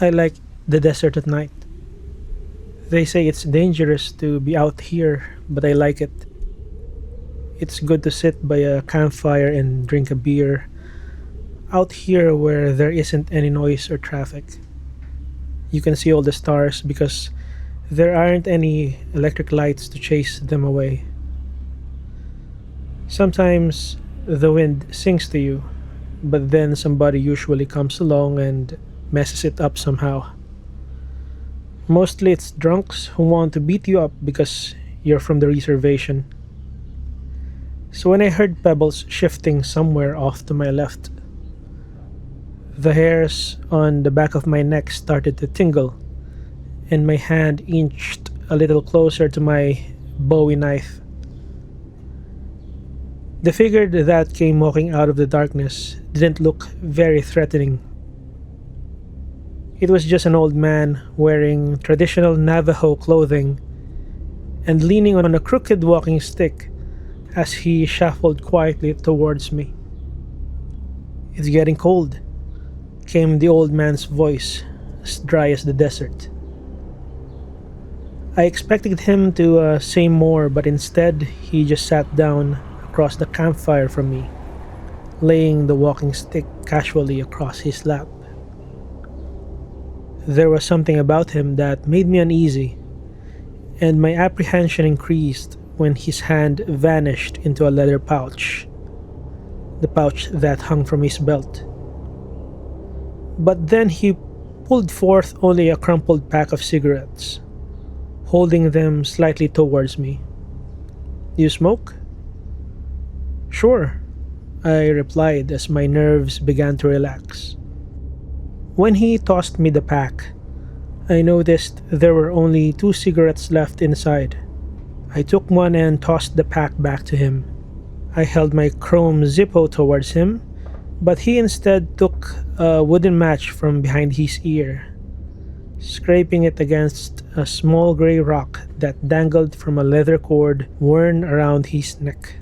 I like the desert at night. They say it's dangerous to be out here, but I like it. It's good to sit by a campfire and drink a beer out here where there isn't any noise or traffic. You can see all the stars because there aren't any electric lights to chase them away. Sometimes the wind sings to you, but then somebody usually comes along and messes it up somehow. Mostly it's drunks who want to beat you up because you're from the reservation. So when I heard pebbles shifting somewhere off to my left, the hairs on the back of my neck started to tingle, and my hand inched a little closer to my bowie knife. The figure that came walking out of the darkness didn't look very threatening. It was just an old man wearing traditional Navajo clothing and leaning on a crooked walking stick as he shuffled quietly towards me. "It's getting cold," came the old man's voice, as dry as the desert. I expected him to say more, but instead he just sat down across the campfire from me, laying the walking stick casually across his lap. There was something about him that made me uneasy, and my apprehension increased when his hand vanished into a leather pouch, the pouch that hung from his belt. But then he pulled forth only a crumpled pack of cigarettes, holding them slightly towards me. "You smoke?" "Sure," I replied as my nerves began to relax. When he tossed me the pack, I noticed there were only 2 cigarettes left inside. I took one and tossed the pack back to him. I held my chrome Zippo towards him, but he instead took a wooden match from behind his ear, scraping it against a small gray rock that dangled from a leather cord worn around his neck.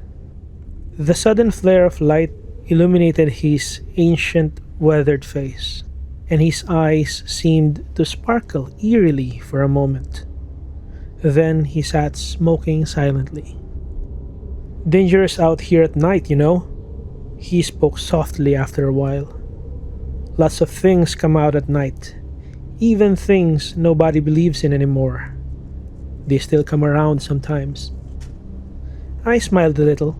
The sudden flare of light illuminated his ancient, weathered face, and his eyes seemed to sparkle eerily for a moment. Then he sat smoking silently. "Dangerous out here at night, you know," he spoke softly after a while. "Lots of things come out at night, even things nobody believes in anymore. They still come around sometimes." I smiled a little.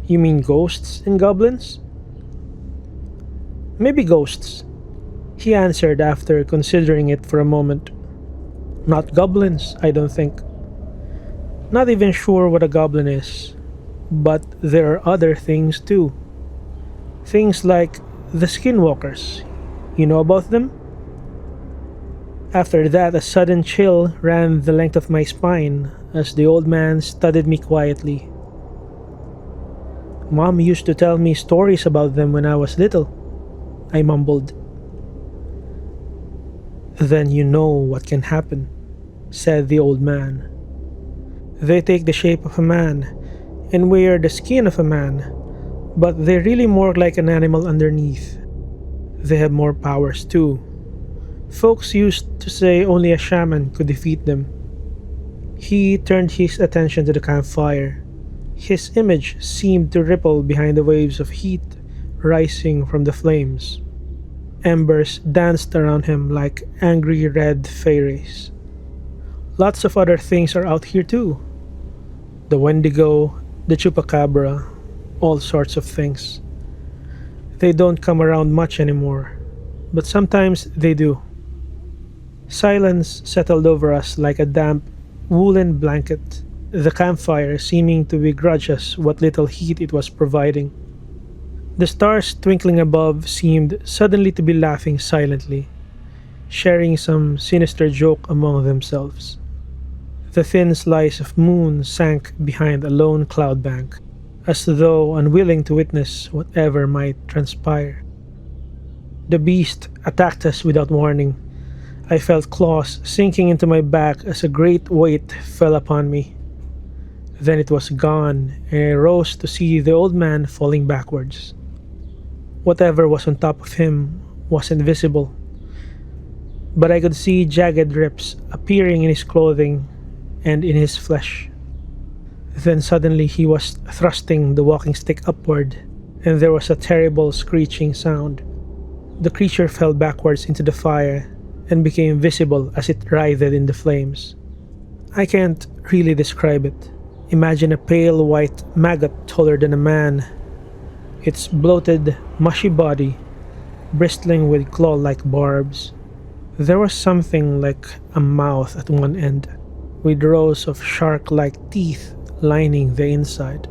"You mean ghosts and goblins?" "Maybe ghosts," he answered after considering it for a moment. "Not goblins, I don't think. Not even sure what a goblin is. But there are other things too. Things like the Skinwalkers. You know about them?" After that, a sudden chill ran the length of my spine as the old man studied me quietly. "Mom used to tell me stories about them when I was little," I mumbled. "Then you know what can happen," said the old man. "They take the shape of a man and wear the skin of a man, but they're really more like an animal underneath. They have more powers too. Folks used to say only a shaman could defeat them." He turned his attention to the campfire. His image seemed to ripple behind the waves of heat rising from the flames. Embers danced around him like angry red fairies. "Lots of other things are out here too. The Wendigo, the Chupacabra, all sorts of things. They don't come around much anymore, but sometimes they do." Silence settled over us like a damp, woolen blanket, the campfire seeming to begrudge us what little heat it was providing. The stars twinkling above seemed suddenly to be laughing silently, sharing some sinister joke among themselves. The thin slice of moon sank behind a lone cloud bank, as though unwilling to witness whatever might transpire. The beast attacked us without warning. I felt claws sinking into my back as a great weight fell upon me. Then it was gone, and I rose to see the old man falling backwards. Whatever was on top of him was invisible, but I could see jagged rips appearing in his clothing and in his flesh. Then suddenly he was thrusting the walking stick upward, and there was a terrible screeching sound. The creature fell backwards into the fire and became visible as it writhed in the flames. I can't really describe it. Imagine a pale white maggot taller than a man, its bloated, mushy body bristling with claw-like barbs. There was something like a mouth at one end, with rows of shark-like teeth lining the inside.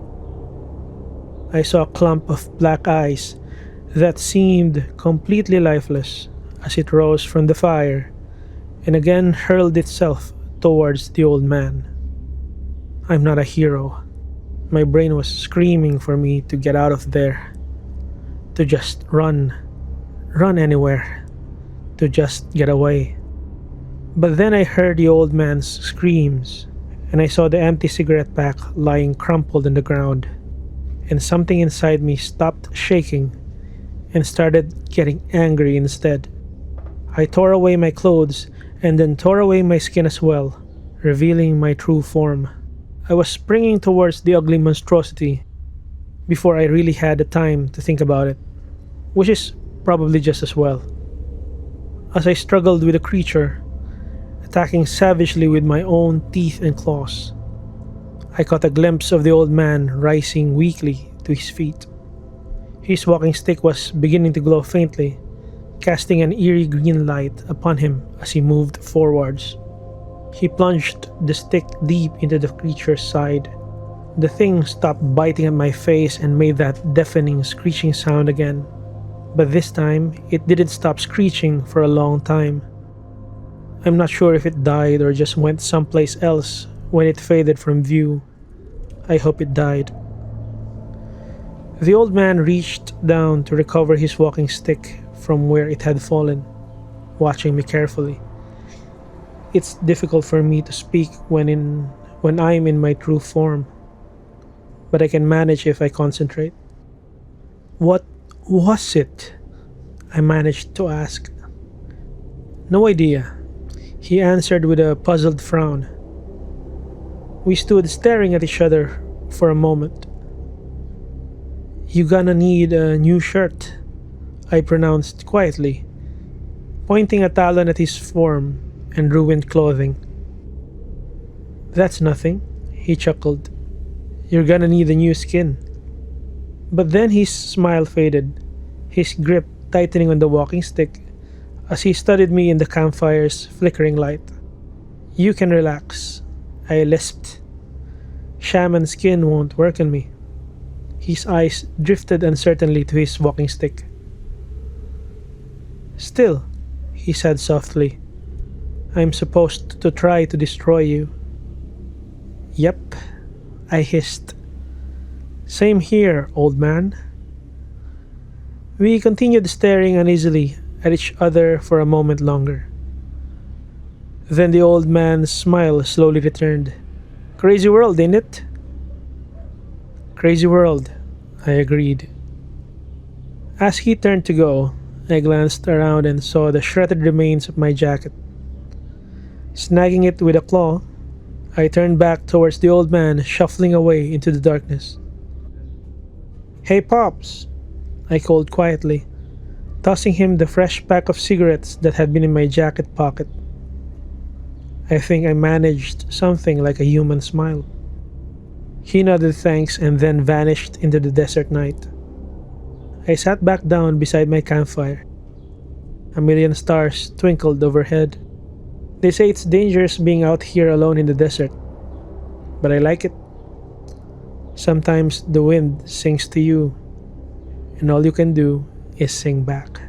I saw a clump of black eyes that seemed completely lifeless as it rose from the fire and again hurled itself towards the old man. I'm not a hero. My brain was screaming for me to get out of there, to just run anywhere, to just get away. But then I heard the old man's screams, and I saw the empty cigarette pack lying crumpled on the ground, and something inside me stopped shaking and started getting angry instead. I tore away my clothes and then tore away my skin as well, revealing my true form. I was springing towards the ugly monstrosity before I really had the time to think about it, which is probably just as well. As I struggled with the creature, attacking savagely with my own teeth and claws, I caught a glimpse of the old man rising weakly to his feet. His walking stick was beginning to glow faintly, casting an eerie green light upon him as he moved forwards. He plunged the stick deep into the creature's side. The thing stopped biting at my face and made that deafening screeching sound again. But this time, it didn't stop screeching for a long time. I'm not sure if it died or just went someplace else when it faded from view. I hope it died. The old man reached down to recover his walking stick from where it had fallen, watching me carefully. It's difficult for me to speak when I'm in my true form, but I can manage if I concentrate. What was it? I managed to ask. No idea, he answered with a puzzled frown. We stood staring at each other for a moment. You gonna need a new shirt, I pronounced quietly, pointing a talon at his form and ruined clothing. That's nothing, he chuckled. You're gonna need a new skin. But then his smile faded, his grip tightening on the walking stick as he studied me in the campfire's flickering light. You can relax, I lisped. Shaman skin won't work on me. His eyes drifted uncertainly to his walking stick. Still, he said softly, I'm supposed to try to destroy you. Yep, I hissed. Same here, old man. We continued staring uneasily at each other for a moment longer. Then the old man's smile slowly returned. Crazy world, ain't it? Crazy world, I agreed. As he turned to go, I glanced around and saw the shredded remains of my jacket. Snagging it with a claw, I turned back towards the old man shuffling away into the darkness. Hey Pops, I called quietly, tossing him the fresh pack of cigarettes that had been in my jacket pocket. I think I managed something like a human smile. He nodded thanks and then vanished into the desert night. I sat back down beside my campfire. A million stars twinkled overhead. They say it's dangerous being out here alone in the desert, but I like it. Sometimes the wind sings to you, and all you can do is sing back.